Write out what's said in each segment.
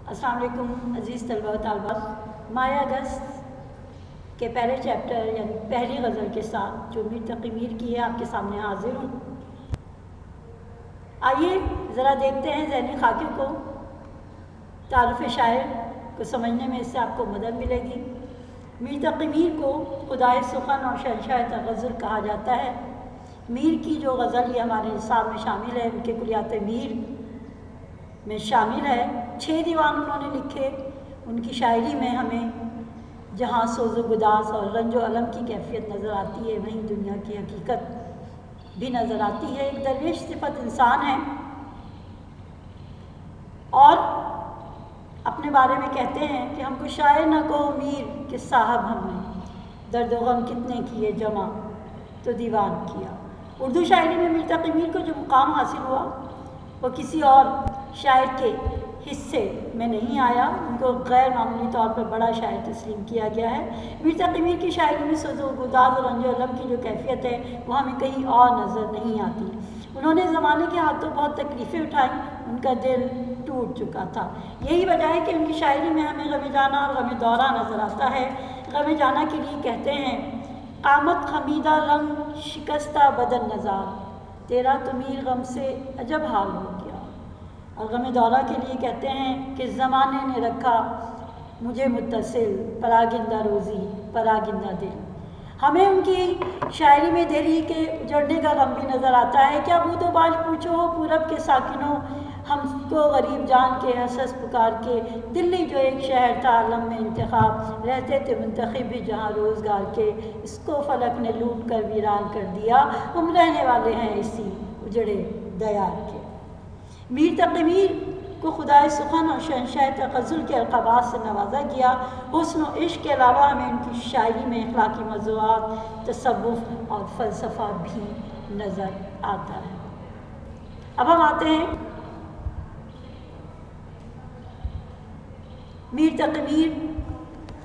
السلام علیکم عزیز طلباء و طالبات، ماہ اگست کے پہلے چیپٹر یعنی پہلی غزل کے ساتھ جو میر تقی میر کی ہے آپ کے سامنے حاضر ہوں۔ آئیے ذرا دیکھتے ہیں ذہنی خاکے کو، تعارف شاعر کو سمجھنے میں اس سے آپ کو مدد ملے گی۔ میر تقی میر کو خدائے سخن اور شہنشاہ غزل کہا جاتا ہے۔ میر کی جو غزل یہ ہمارے نصاب میں شامل ہے، ان کے کلیات میر میں شامل ہے۔ 6 دیوان انہوں نے لکھے۔ ان کی شاعری میں ہمیں جہاں سوز و گداز اور رنج و علم کی کیفیت نظر آتی ہے، وہیں دنیا کی حقیقت بھی نظر آتی ہے۔ ایک درویش صفت انسان ہے اور اپنے بارے میں کہتے ہیں کہ ہم کو شاعر نہ کہو میر کہ صاحب ہم نے درد و غم کتنے کیے جمع تو دیوان کیا۔ اردو شاعری میں میر تقی میر کو جو مقام حاصل ہوا وہ کسی اور شاعر کے حصے میں نہیں آیا، ان کو غیر معمولی طور پر بڑا شاعر تسلیم کیا گیا ہے۔ میر تقی میر کی شاعری میں سوز و گداز اور رنج و علم کی جو کیفیت ہے وہ ہمیں کہیں اور نظر نہیں آتی۔ انہوں نے زمانے کے ہاتھوں بہت تکلیفیں اٹھائیں، ان کا دل ٹوٹ چکا تھا۔ یہی وجہ ہے کہ ان کی شاعری میں ہمیں غم جانا اور غم دورہ نظر آتا ہے۔ غم جانا کے لیے کہتے ہیں آمد خمیدہ رنگ شکستہ بدن نظار، تیرا تو میر غم سے عجب حال ہو گیا۔ اور غم دورہ کے لیے کہتے ہیں کہ زمانے نے رکھا مجھے متصل، پراگندہ روزی پراگندہ دل۔ ہمیں ان کی شاعری میں دہلی کے اجڑنے کا غم بھی نظر آتا ہے۔ کیا بود و باش پوچھو ہو پورب کے ساکنوں، ہم کو غریب جان کے ہنس ہنس پکار کے، دلی جو ایک شہر تھا عالم میں انتخاب، رہتے تھے منتخب بھی جہاں روزگار کے، اس کو فلک نے لوٹ کر ویران کر دیا، ہم رہنے والے ہیں اسی اجڑے دیار کے۔ میر تقی میر کو خدائے سخن اور شہنشاہ غزل کے القابات سے نوازا گیا۔ حسن و عشق کے علاوہ ہمیں ان کی شاعری میں اخلاقی موضوعات، تصوف اور فلسفہ بھی نظر آتا ہے۔ اب ہم آتے ہیں میر تقی میر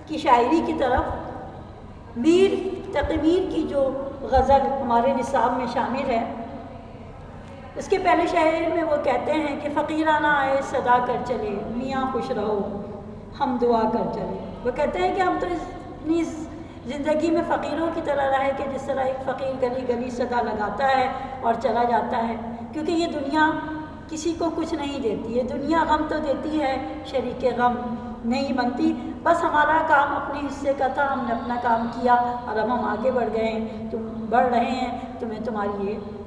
کی شاعری کی طرف۔ میر تقی میر کی جو غزل ہمارے نصاب میں شامل ہے، اس کے پہلے شاعری میں وہ کہتے ہیں کہ فقیرانہ آئے صدا کر چلے، میاں خوش رہو ہم دعا کر چلے۔ وہ کہتے ہیں کہ ہم تو اپنی زندگی میں فقیروں کی طرح رہے کہ جس طرح ایک فقیر گلی گلی صدا لگاتا ہے اور چلا جاتا ہے، کیونکہ یہ دنیا کسی کو کچھ نہیں دیتی ہے۔ دنیا غم تو دیتی ہے، شریک غم نہیں بنتی۔ بس ہمارا کام اپنے حصے کا تھا، ہم نے اپنا کام کیا اور اب ہم آگے بڑھ گئے ہیں، تم بڑھ رہے ہیں، تمہیں تمہاری یہ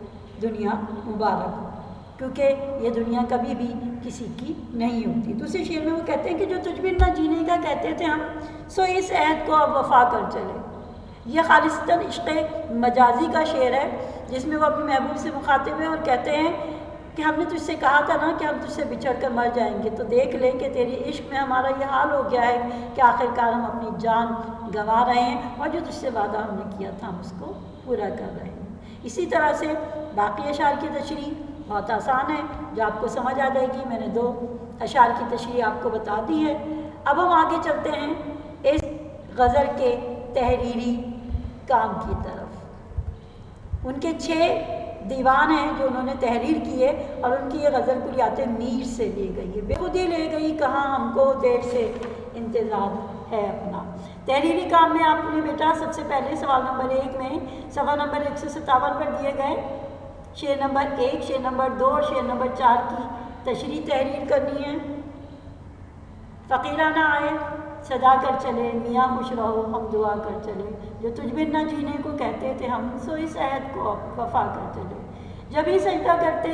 دنیا مبارک ہو، کیونکہ یہ دنیا کبھی بھی کسی کی نہیں ہوتی۔ دوسرے شعر میں وہ کہتے ہیں کہ جو تجھ بن نہ جینے کا کہتے تھے ہم، سو اس عہد کو اب وفا کر چلے۔ یہ خالصتاً عشق مجازی کا شعر ہے، جس میں وہ اپنے محبوب سے مخاطب ہیں اور کہتے ہیں کہ ہم نے تجھ سے کہا تھا نا کہ ہم تجھ سے بچھڑ کر مر جائیں گے، تو دیکھ لیں کہ تیری عشق میں ہمارا یہ حال ہو گیا ہے کہ آخرکار ہم اپنی جان گنوا رہے ہیں اور جو تجھ سے وعدہ ہم نے کیا تھا ہم اس کو پورا کر رہے ہیں۔ اسی طرح سے باقی اشعار کی تشریح بہت آسان ہے، جو آپ کو سمجھ آ جائے گی۔ میں نے 2 اشعار کی تشریح آپ کو بتا دی ہے۔ اب ہم آگے چلتے ہیں اس غزل کے تحریری کام کی طرف۔ ان کے 6 دیوان ہیں جو انہوں نے تحریر کیے اور ان کی یہ غزل کلیات میر سے لی گئی ہے۔ بے خودی لے گئی کہاں ہم کو دیر سے انتظار ہے اپنا۔ تحریری کام میں آپ نے بیٹا سب سے پہلے سوال نمبر 1 میں صفحہ نمبر 157 پر دیے گئے شعر نمبر 1، شعر نمبر 2 اور شعر نمبر 4 کی تشریح تحریر کرنی ہے۔ فقیرانہ آئے صدا کر چلے، میاں خوش رہو ہم دعا کر چلے، جو تجھ بن نہ جینے کو کہتے تھے ہم، سو اس عہد کو وفا کر چلے، جب ہی سجدہ کرتے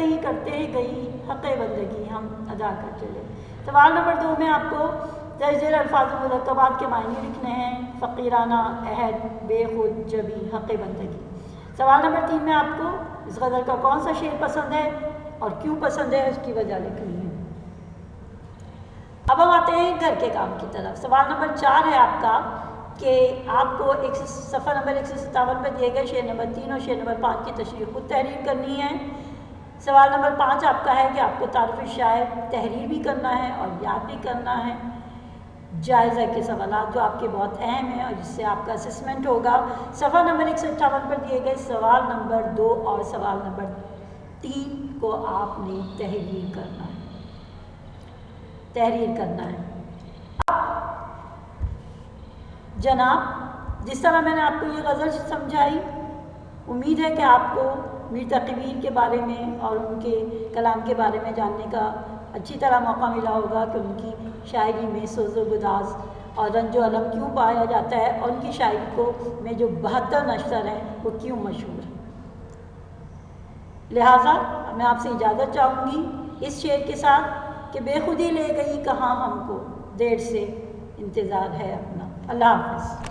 ہی گئی حق بندگی ہم ادا کر چلے۔ سوال نمبر 2 میں آپ کو ذیل الفاظ و مرکبات کے معنی لکھنے ہیں۔ فقیرانہ، عہد، بے خود، جبی، حق بندگی۔ سوال نمبر 3 میں آپ کو اس غزل کا کون سا شعر پسند ہے اور کیوں پسند ہے اس کی وجہ لکھنی ہے۔ اب ہم آتے ہیں گھر کے کام کی طرف۔ سوال نمبر 4 ہے آپ کا کہ آپ کو صفحہ نمبر 157 پر دیے گئے شعر نمبر 3 اور شعر نمبر 5 کی تشریح خود تحریر کرنی ہے۔ سوال نمبر 5 آپ کا ہے کہ آپ کو تعارف شاعر تحریر بھی کرنا ہے اور یاد بھی کرنا ہے۔ جائزہ کے سوالات جو آپ کے بہت اہم ہیں اور جس سے آپ کا اسسمنٹ ہوگا۔ صفحہ نمبر 158 پر دیے گئے سوال نمبر 2 اور سوال نمبر 3 کو آپ نے تحریر کرنا ہے۔ تحریر کرنا ہے۔ جناب، جس طرح میں نے آپ کو یہ غزل سمجھائی، امید ہے کہ آپ کو میر تقی میر کے بارے میں اور ان کے کلام کے بارے میں جاننے کا اچھی طرح موقع ملا ہوگا کہ ان کی شاعری میں سوز و گداز اور رنج و الم کیوں پایا جاتا ہے، اور ان کی شاعری کو میں جو 72 نشر ہیں وہ کیوں مشہور ہیں۔ لہٰذا میں آپ سے اجازت چاہوں گی اس شعر کے ساتھ کہ بے خودی لے گئی کہاں ہم کو، دیر سے انتظار ہے اپنا۔ اللہ حافظ۔